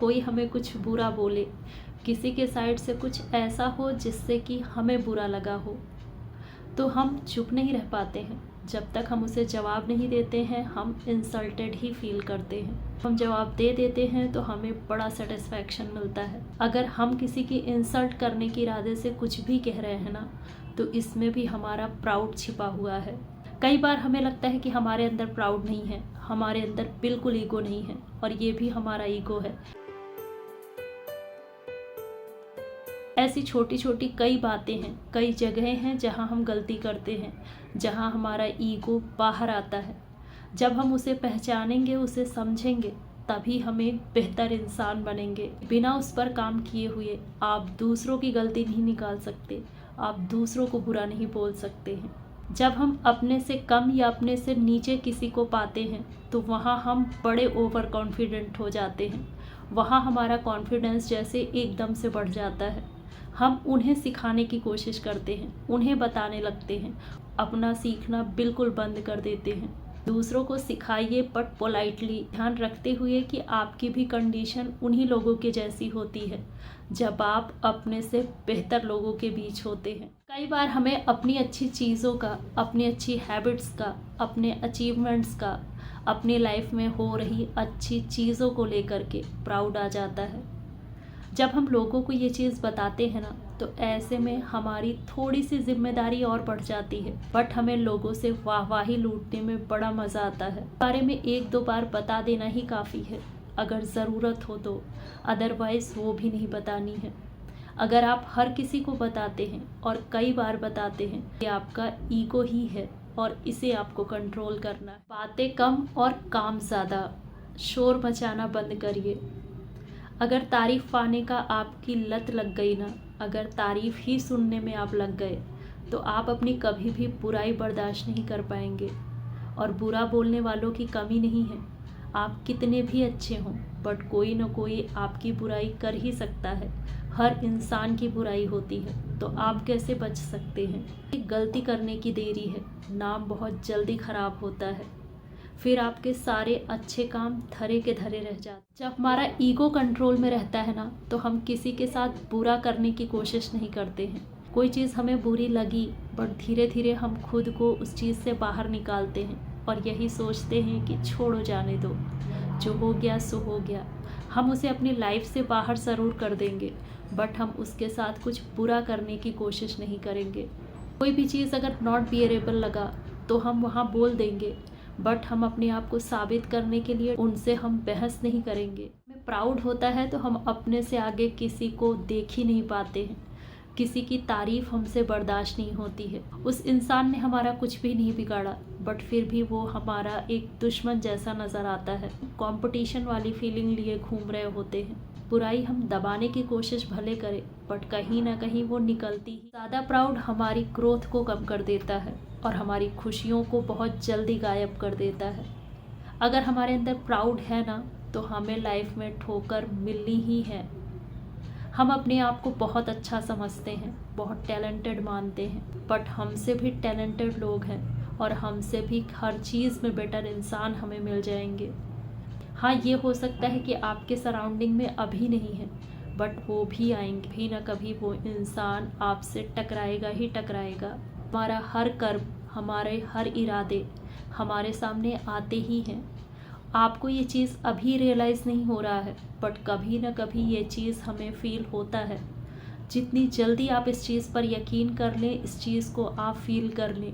कोई हमें कुछ बुरा बोले, किसी के साइड से कुछ ऐसा हो जिससे कि हमें बुरा लगा हो, तो हम चुप नहीं रह पाते हैं। जब तक हम उसे जवाब नहीं देते हैं हम इंसल्टेड ही फील करते हैं। हम जवाब दे देते हैं तो हमें बड़ा सेटिस्फैक्शन मिलता है। अगर हम किसी की इंसल्ट करने के इरादे से कुछ भी कह रहे हैं ना, तो इसमें भी हमारा प्राउड छिपा हुआ है। कई बार हमें लगता है कि हमारे अंदर प्राउड नहीं है, हमारे अंदर बिल्कुल ईगो नहीं है, और ये भी हमारा ईगो है। ऐसी छोटी छोटी कई बातें हैं, कई जगहें हैं जहां हम गलती करते हैं, जहां हमारा ईगो बाहर आता है। जब हम उसे पहचानेंगे, उसे समझेंगे, तभी हम एक बेहतर इंसान बनेंगे। बिना उस पर काम किए हुए आप दूसरों की गलती नहीं निकाल सकते, आप दूसरों को बुरा नहीं बोल सकते हैं। जब हम अपने से कम या अपने से नीचे किसी को पाते हैं तो वहाँ हम बड़े ओवर कॉन्फिडेंट हो जाते हैं। वहाँ हमारा कॉन्फिडेंस जैसे एकदम से बढ़ जाता है। हम उन्हें सिखाने की कोशिश करते हैं, उन्हें बताने लगते हैं, अपना सीखना बिल्कुल बंद कर देते हैं। दूसरों को सिखाइए बट पोलाइटली, ध्यान रखते हुए कि आपकी भी कंडीशन उन्हीं लोगों के जैसी होती है जब आप अपने से बेहतर लोगों के बीच होते हैं। कई बार हमें अपनी अच्छी चीज़ों का, अपनी अच्छी हैबिट्स का, अपने अचीवमेंट्स का, अपनी लाइफ में हो रही अच्छी चीज़ों को लेकर के प्राउड आ जाता है। जब हम लोगों को ये चीज़ बताते हैं ना, तो ऐसे में हमारी थोड़ी सी जिम्मेदारी और बढ़ जाती है, बट हमें लोगों से वाहवाही लूटने में बड़ा मज़ा आता है। बारे में एक दो बार बता देना ही काफ़ी है अगर ज़रूरत हो तो, अदरवाइज़ वो भी नहीं बतानी है। अगर आप हर किसी को बताते हैं और कई बार बताते हैं, ये आपका ईगो ही है और इसे आपको कंट्रोल करना है। बातें कम और काम ज़्यादा, शोर मचाना बंद करिए। अगर तारीफ़ पाने का आपकी लत लग गई ना, अगर तारीफ़ ही सुनने में आप लग गए, तो आप अपनी कभी भी बुराई बर्दाश्त नहीं कर पाएंगे। और बुरा बोलने वालों की कमी नहीं है। आप कितने भी अच्छे हों, बट कोई ना कोई आपकी बुराई कर ही सकता है। हर इंसान की बुराई होती है, तो आप कैसे बच सकते हैं? गलती करने की देरी है, नाम बहुत जल्दी खराब होता है, फिर आपके सारे अच्छे काम धरे के धरे रह जाते। जब हमारा ईगो कंट्रोल में रहता है ना, तो हम किसी के साथ बुरा करने की कोशिश नहीं करते हैं। कोई चीज़ हमें बुरी लगी, बट धीरे धीरे हम खुद को उस चीज़ से बाहर निकालते हैं और यही सोचते हैं कि छोड़ो, जाने दो, जो हो गया सो हो गया। हम उसे अपनी लाइफ से बाहर ज़रूर कर देंगे, बट हम उसके साथ कुछ बुरा करने की कोशिश नहीं करेंगे। कोई भी चीज़ अगर नॉट बियरेबल लगा तो हम वहाँ बोल देंगे, बट हम अपने आप को साबित करने के लिए उनसे हम बहस नहीं करेंगे। हमें प्राउड होता है तो हम अपने से आगे किसी को देख ही नहीं पाते हैं। किसी की तारीफ हमसे बर्दाश्त नहीं होती है। उस इंसान ने हमारा कुछ भी नहीं बिगाड़ा, बट फिर भी वो हमारा एक दुश्मन जैसा नज़र आता है। कंपटीशन वाली फीलिंग लिए घूम रहे होते हैं। बुराई हम दबाने की कोशिश भले करें, बट कहीं ना कहीं वो निकलती ही। ज़्यादा प्राउड हमारी ग्रोथ को कम कर देता है और हमारी खुशियों को बहुत जल्दी गायब कर देता है। अगर हमारे अंदर प्राउड है ना, तो हमें लाइफ में ठोकर मिलनी ही है। हम अपने आप को बहुत अच्छा समझते हैं, बहुत टैलेंटेड मानते हैं, बट हमसे भी टैलेंटेड लोग हैं और हमसे भी हर चीज़ में बेटर इंसान हमें मिल जाएंगे। हाँ, ये हो सकता है कि आपके सराउंडिंग में अभी नहीं है, बट वो भी आएंगे। भी ना कभी वो इंसान आपसे टकराएगा ही टकराएगा। हमारा हर कर्म, हमारे हर इरादे हमारे सामने आते ही हैं। आपको ये चीज़ अभी रियलाइज़ नहीं हो रहा है, बट कभी ना कभी ये चीज़ हमें फील होता है। जितनी जल्दी आप इस चीज़ पर यकीन कर लें, इस चीज़ को आप फील कर लें,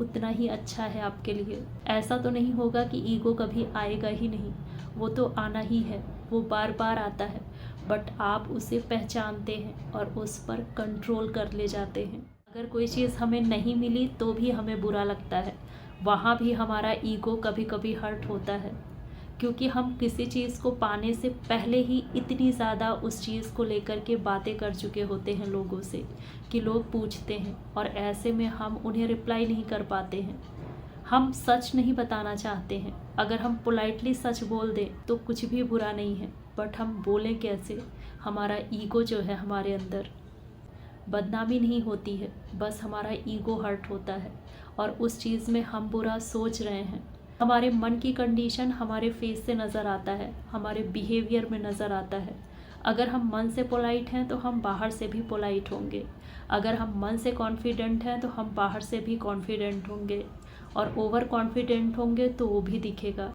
उतना ही अच्छा है आपके लिए। ऐसा तो नहीं होगा कि ईगो कभी आएगा ही नहीं, वो तो आना ही है, वो बार बार आता है, बट आप उसे पहचानते हैं और उस पर कंट्रोल कर ले जाते हैं। अगर कोई चीज़ हमें नहीं मिली तो भी हमें बुरा लगता है, वहाँ भी हमारा ईगो कभी कभी हर्ट होता है, क्योंकि हम किसी चीज़ को पाने से पहले ही इतनी ज़्यादा उस चीज़ को लेकर के बातें कर चुके होते हैं लोगों से कि लोग पूछते हैं और ऐसे में हम उन्हें रिप्लाई नहीं कर पाते हैं। हम सच नहीं बताना चाहते हैं। अगर हम पोलाइटली सच बोल दें तो कुछ भी बुरा नहीं है, बट हम बोलें कैसे? हमारा ईगो जो है हमारे अंदर, बदनामी नहीं होती है, बस हमारा ईगो हर्ट होता है और उस चीज़ में हम बुरा सोच रहे हैं। हमारे मन की कंडीशन हमारे फेस से नज़र आता है, हमारे बिहेवियर में नज़र आता है। अगर हम मन से पोलाइट हैं तो हम बाहर से भी पोलाइट होंगे। अगर हम मन से कॉन्फिडेंट हैं तो हम बाहर से भी कॉन्फिडेंट होंगे, और ओवर कॉन्फिडेंट होंगे तो वो भी दिखेगा।